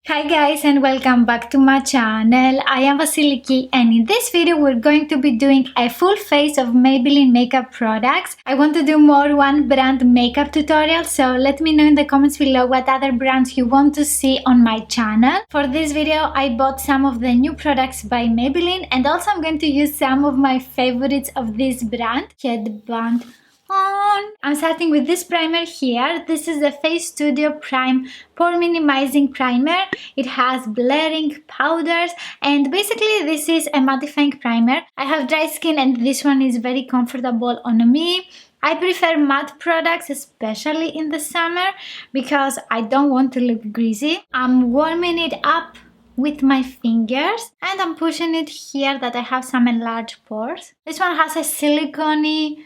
Hi guys and welcome back to my channel. I am Vasilikis and in this video we're going to be doing a full face of Maybelline makeup products. I want to do more one brand makeup tutorials, so let me know in the comments below what other brands you want to see on my channel. For this video I bought some of the new products by Maybelline and also I'm going to use some of my favorites of this brand. Headband on. I'm starting with this primer here. This is the Face Studio Prime Pore Minimizing Primer. It has blurring powders and basically this is a mattifying primer. I have dry skin and this one is very comfortable on me. I prefer matte products, especially in the summer, because I don't want to look greasy. I'm warming it up with my fingers and I'm pushing it here that I have some enlarged pores. This one has a silicone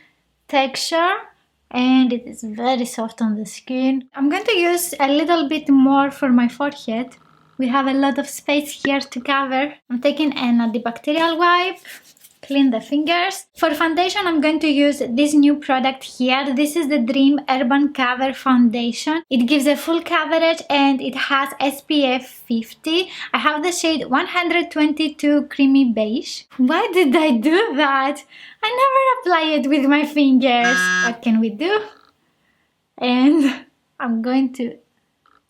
texture and it is very soft on the skin. I'm going to use a little bit more for my forehead. We have a lot of space here to cover. I'm taking an antibacterial wipe, clean the fingers. For foundation I'm going to use this new product here. This is the Dream Urban Cover Foundation. It gives a full coverage and it has SPF 50. I have the shade 122 Creamy Beige. Why did I do that? I never apply it with my fingers. What can we do? And I'm going to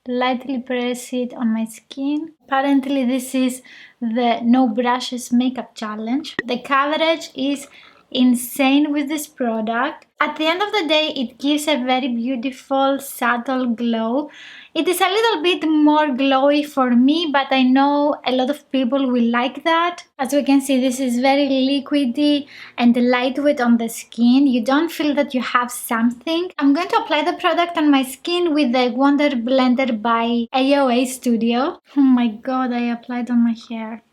lightly press it on my skin. Apparently this is the no brushes makeup challenge. The coverage is insane with this product. At the end of the day it gives a very beautiful subtle glow. It is a little bit more glowy for me, but I know a lot of people will like that. As you can see, this is very liquidy and lightweight on the skin. You don't feel that you have something. I'm going to apply the product on my skin with the Wonder Blender by AOA Studio. Oh my god, I applied on my hair.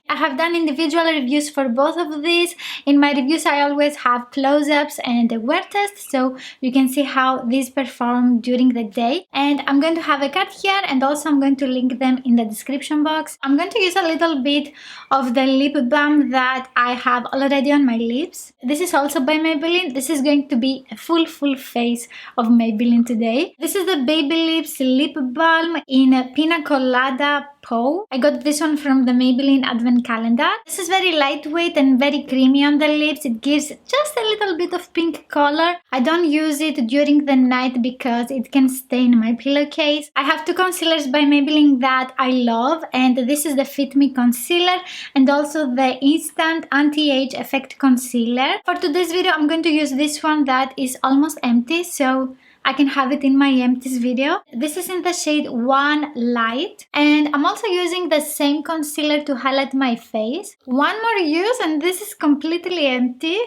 I have done individual reviews for both of these. In my reviews I always have close-ups and a wear test, so you can see how these perform during the day. And I'm going to have a card here and also I'm going to link them in the description box. I'm going to use a little bit of the lip balm that I have already on my lips. This is also by Maybelline. This is going to be a full face of Maybelline today. This is the Baby Lips Lip Balm in a Pina Colada Pore. I got this one from the Maybelline Advent Calendar. This is very lightweight and very creamy on the lips. It gives just a little bit of pink color. I don't use it during the night because it can stain my pillowcase. I have two concealers by Maybelline that I love, and this is the Fit Me Concealer and also the Instant Anti-Age Effect Concealer. For today's video I'm going to use this one that is almost empty, so I can have it in my empties video. This is in the shade 1 Light and I'm also using the same concealer to highlight my face. One more use and this is completely empty.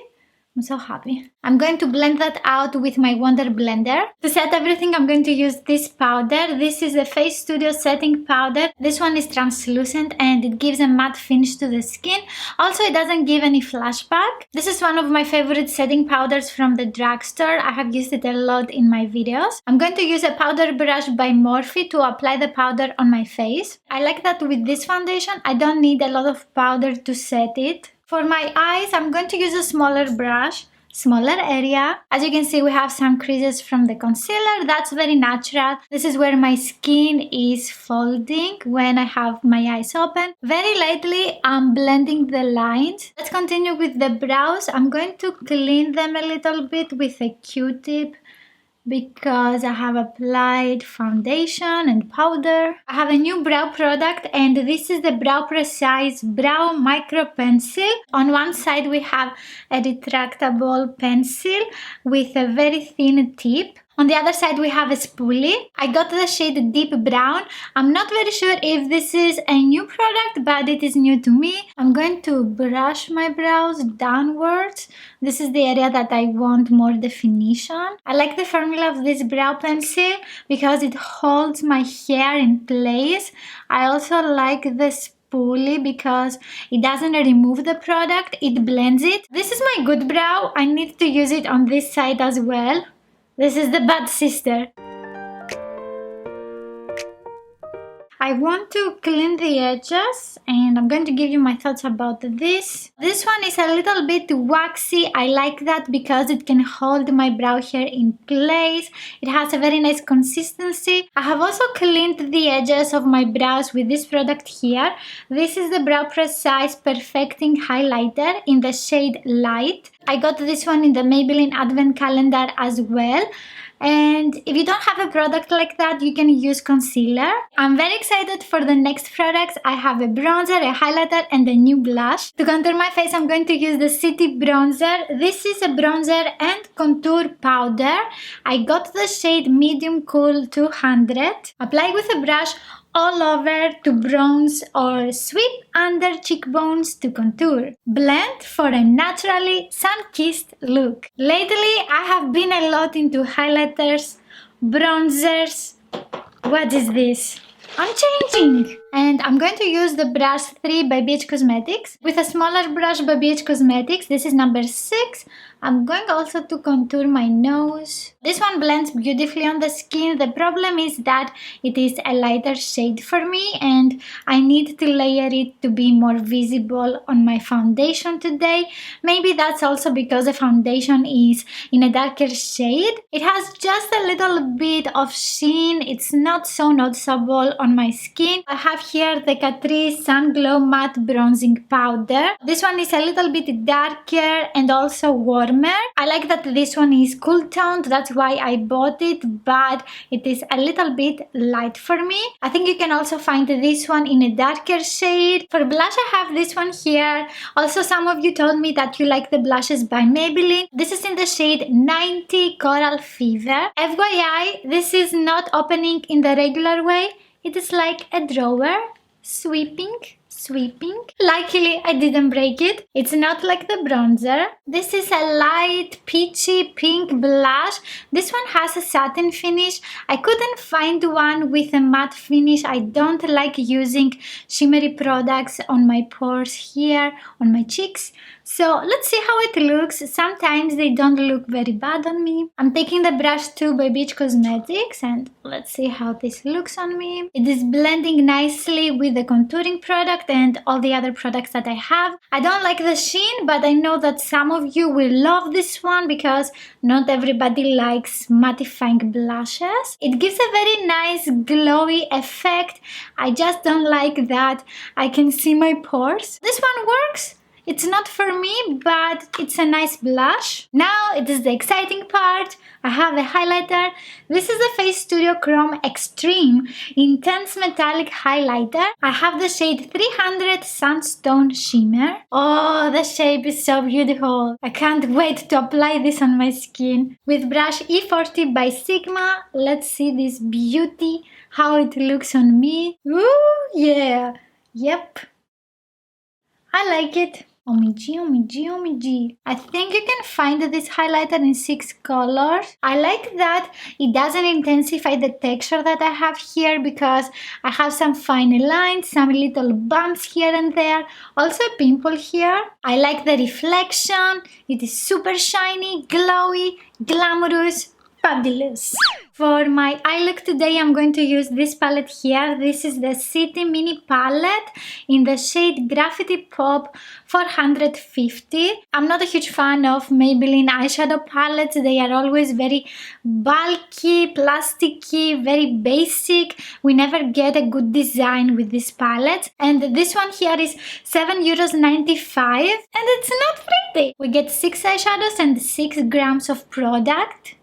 I'm so happy. I'm going to blend that out with my Wonder Blender. To set everything I'm going to use this powder. This is a Face Studio setting powder. This one is translucent and it gives a matte finish to the skin. Also it doesn't give any flashback. This is one of my favorite setting powders from the drugstore. I have used it a lot in my videos. I'm going to use a powder brush by Morphe to apply the powder on my face. I like that with this foundation I don't need a lot of powder to set it. For my eyes, I'm going to use a smaller brush, smaller area. As you can see, we have some creases from the concealer. That's very natural. This is where my skin is folding when I have my eyes open. Very lightly, I'm blending the lines. Let's continue with the brows. I'm going to clean them a little bit with a Q-tip because I have applied foundation and powder. I have a new brow product and this is the Brow Precise Brow Micro Pencil. On one side we have a retractable pencil with a very thin tip. On the other side we have a spoolie. I got the shade Deep Brown. I'm not very sure if this is a new product, but it is new to me. I'm going to brush my brows downwards. This is the area that I want more definition. I like the formula of this brow pencil because it holds my hair in place. I also like the spoolie because it doesn't remove the product, it blends it. This is my good brow. I need to use it on this side as well. This is the bad sister. I I want to clean the edges and I'm going to give you my thoughts about this. This one is a little bit waxy. I like that because it can hold my brow hair in place. It has a very nice consistency. I have also cleaned the edges of my brows with this product here. This is the Brow Precise Perfecting Highlighter in the shade Light. I got this one in the Maybelline Advent Calendar as well. And if you don't have a product like that, you can use concealer. I'm very excited for the next products. I have a bronzer, a highlighter, and a new blush. To contour my face, I'm going to use the City Bronzer. This is a bronzer and contour powder. I got the shade Medium Cool 200. Apply with a brush all over to bronze or sweep under cheekbones to contour. Blend for a naturally sun-kissed look. Lately, I have been a lot into highlighters, bronzers. What is this? I'm changing! And I'm going to use the brush 3 by BH Cosmetics. With a smaller brush by BH Cosmetics, this is number 6. I'm going also to contour my nose. This one blends beautifully on the skin. The problem is that it is a lighter shade for me and I need to layer it to be more visible on my foundation today. Maybe that's also because the foundation is in a darker shade. It has just a little bit of sheen. It's not so noticeable on my skin. I have here the Catrice Sun Glow Matte Bronzing Powder. This one is a little bit darker and also warmer. I like that this one is cool toned, that's why I bought it, but it is a little bit light for me. I think you can also find this one in a darker shade. For blush, I have this one here. Also, some of you told me that you like the blushes by Maybelline. This is in the shade 90 Coral Fever. FYI, this is not opening in the regular way. It is like a drawer, sweeping. Luckily, I didn't break it. It's not like the bronzer. This is a light peachy pink blush. This one has a satin finish. I couldn't find one with a matte finish. I don't like using shimmery products on my pores here, on my cheeks. So let's see how it looks. Sometimes they don't look very bad on me. I'm taking the brush 2 by BH Cosmetics and let's see how this looks on me. It is blending nicely with the contouring product and all the other products that I have. I don't like the sheen, but I know that some of you will love this one because not everybody likes mattifying blushes. It gives a very nice glowy effect. I just don't like that I can see my pores. This one works. It's not for me, but it's a nice blush. Now it is the exciting part. I have a highlighter. This is the Face Studio Chrome Extreme Intense Metallic Highlighter. I have the shade 300 Sunstone Shimmer. Oh, the shape is so beautiful. I can't wait to apply this on my skin. With brush E40 by Sigma, let's see this beauty, how it looks on me. Ooh, yeah. Yep. I like it. OMG. I think you can find this highlighter in 6 colors. I like that it doesn't intensify the texture that I have here because I have some fine lines, some little bumps here and there, also a pimple here. I like the reflection. It is super shiny, glowy, glamorous, fabulous. For my eye look today, I'm going to use this palette here. This is the City Mini Palette in the shade Graffiti Pop 450. I'm not a huge fan of Maybelline eyeshadow palettes. They are always very bulky, plasticky, very basic. We never get a good design with this palette. And this one here is €7.95 and it's not pretty. We get 6 eyeshadows and 6 grams of product.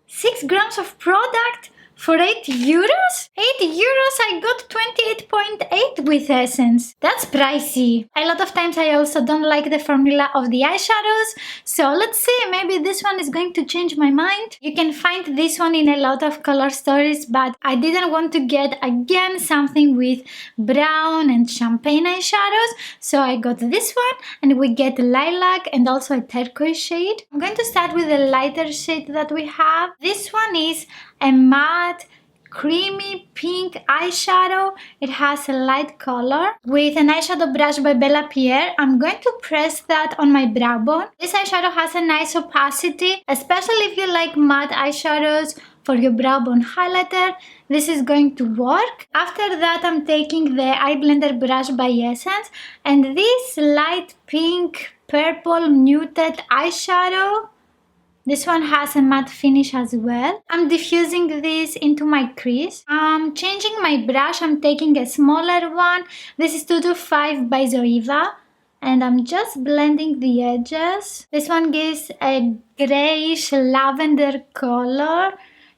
6 grams of product for €8? €8 I got 28.8 with Essence. That's pricey. A lot of times I also don't like the formula of the eyeshadows. So let's see, maybe this one is going to change my mind. You can find this one in a lot of color stores, but I didn't want to get again something with brown and champagne eyeshadows. So I got this one and we get lilac and also a turquoise shade. I'm going to start with the lighter shade that we have. This one is a matte creamy pink eyeshadow. It has a light color. With an eyeshadow brush by Bella Pierre, I'm going to press that on my brow bone. This eyeshadow has a nice opacity, especially if you like matte eyeshadows for your brow bone highlighter, this is going to work. After that, I'm taking the eye blender brush by Essence and this light pink purple muted eyeshadow. This one has a matte finish as well. I'm diffusing this into my crease. I'm changing my brush. I'm taking a smaller one. This is 225 by Zoeva. And I'm just blending the edges. This one gives a grayish lavender color.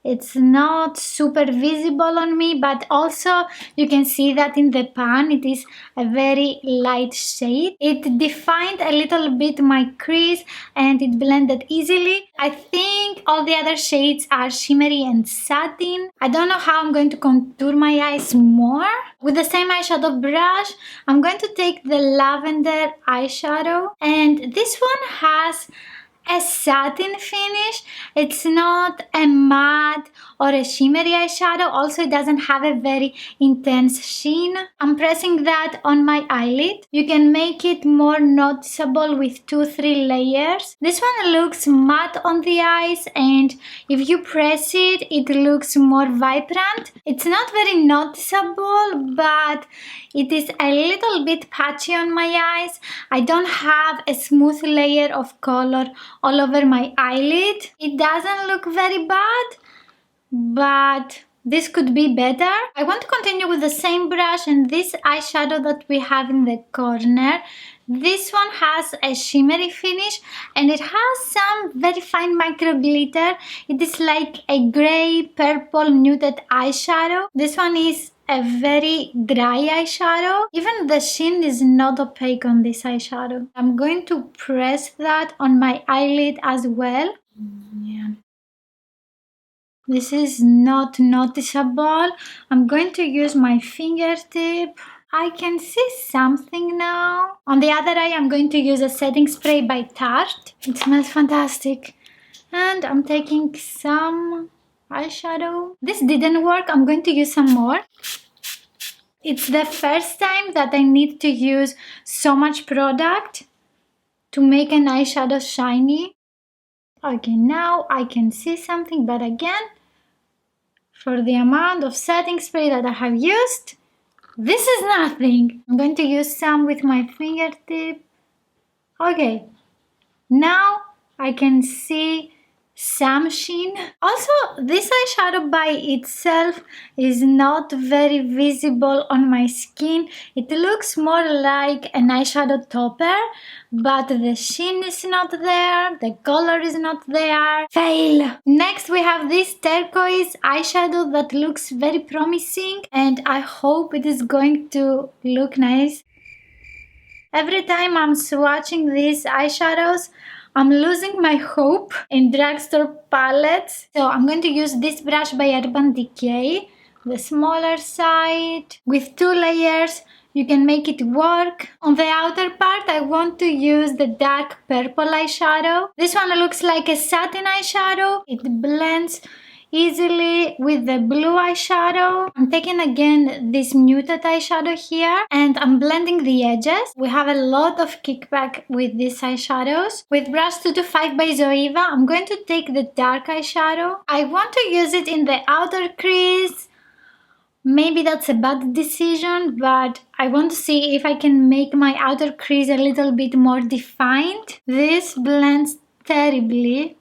It's not super visible on me, but also you can see that in the pan it is a very light shade. It defined a little bit my crease and it blended easily. I think all the other shades are shimmery and satin. I don't know how I'm going to contour my eyes more. With the same eyeshadow brush, I'm going to take the lavender eyeshadow, and this one has a satin finish. It's not a matte or a shimmery eyeshadow. Also, it doesn't have a very intense sheen. I'm pressing that on my eyelid. You can make it more noticeable with 2-3 layers. This one looks matte on the eyes, and if you press it, it looks more vibrant. It's not very noticeable, but it is a little bit patchy on my eyes. I don't have a smooth layer of color all over my eyelid. It doesn't look very bad, but this could be better. I want to continue with the same brush and this eyeshadow that we have in the corner. This one has a shimmery finish and it has some very fine micro glitter. It is like a grey purple muted eyeshadow. This one is a very dry eyeshadow. Even the sheen is not opaque on this eyeshadow. I'm going to press that on my eyelid as well. Yeah. This is not noticeable. I'm going to use my fingertip. I can see something now. On the other eye, I'm going to use a setting spray by Tarte. It smells fantastic. And I'm taking some eyeshadow. This didn't work. I'm going to use some more. It's the first time that I need to use so much product to make an eyeshadow shiny. Okay, now I can see something, but again, for the amount of setting spray that I have used, this is nothing. I'm going to use some with my fingertip. Okay, now I can see some sheen. Also, this eyeshadow by itself is not very visible on my skin. It looks more like an eyeshadow topper, but the sheen is not there, the color is not there. Fail! Next we have this turquoise eyeshadow that looks very promising and I hope it is going to look nice. Every time I'm swatching these eyeshadows, I'm losing my hope in drugstore palettes. So I'm going to use this brush by Urban Decay, the smaller side. With 2 layers, you can make it work. On the outer part, I want to use the dark purple eyeshadow. This one looks like a satin eyeshadow. It blends easily with the blue eyeshadow. I'm taking again this muted eyeshadow here and I'm blending the edges. We have a lot of kickback with these eyeshadows. With brush 225 by Zoeva, I'm going to take the dark eyeshadow. I want to use it in the outer crease. Maybe that's a bad decision, but I want to see if I can make my outer crease a little bit more defined. This blends terribly.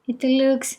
It looks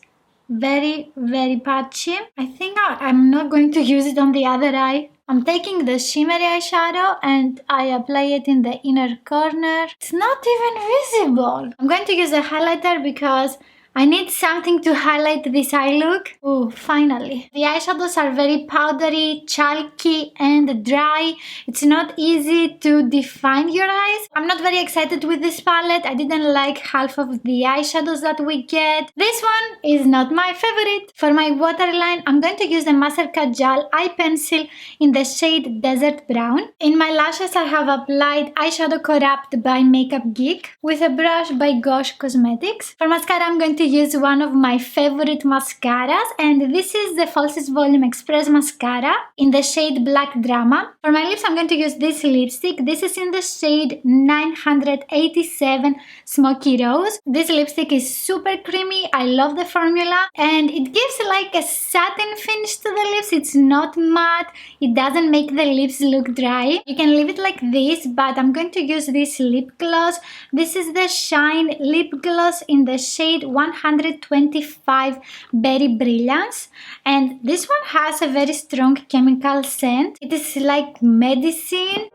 very patchy. I think I'm not going to use it on the other eye. I'm taking the shimmery eyeshadow and I apply it in the inner corner. It's not even visible. I'm going to use a highlighter because I need something to highlight this eye look. Oh, finally. The eyeshadows are very powdery, chalky and dry. It's not easy to define your eyes. I'm not very excited with this palette. I didn't like half of the eyeshadows that we get. This one is not my favorite. For my waterline, I'm going to use the Master Kajal eye pencil in the shade Desert Brown. In my lashes, I have applied Eyeshadow Corrupt by Makeup Geek with a brush by Gosh Cosmetics. For mascara, I'm going to to use one of my favorite mascaras, and this is the Falsies Volume Express Mascara in the shade Black Drama. For my lips, I'm going to use this lipstick. This is in the shade 987 Smoky Rose. This lipstick is super creamy. I love the formula, and it gives like a satin finish to the lips. It's not matte. It doesn't make the lips look dry. You can leave it like this, but I'm going to use this lip gloss. This is the Shine Lip Gloss in the shade 125 Berry Brilliance, and this one has a very strong chemical scent. It is like medicine.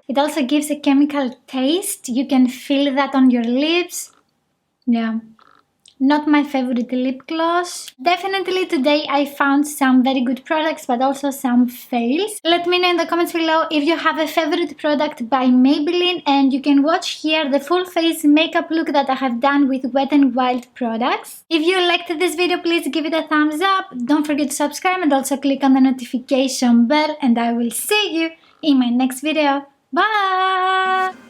It also gives a chemical taste. You can feel that on your lips. Yeah. Not my favorite lip gloss. Definitely today I found some very good products, but also some fails. Let me know in the comments below if you have a favorite product by Maybelline, and you can watch here the full face makeup look that I have done with Wet n Wild products. If you liked this video, please give it a thumbs up. Don't forget to subscribe and also click on the notification bell, and I will see you in my next video. Bye!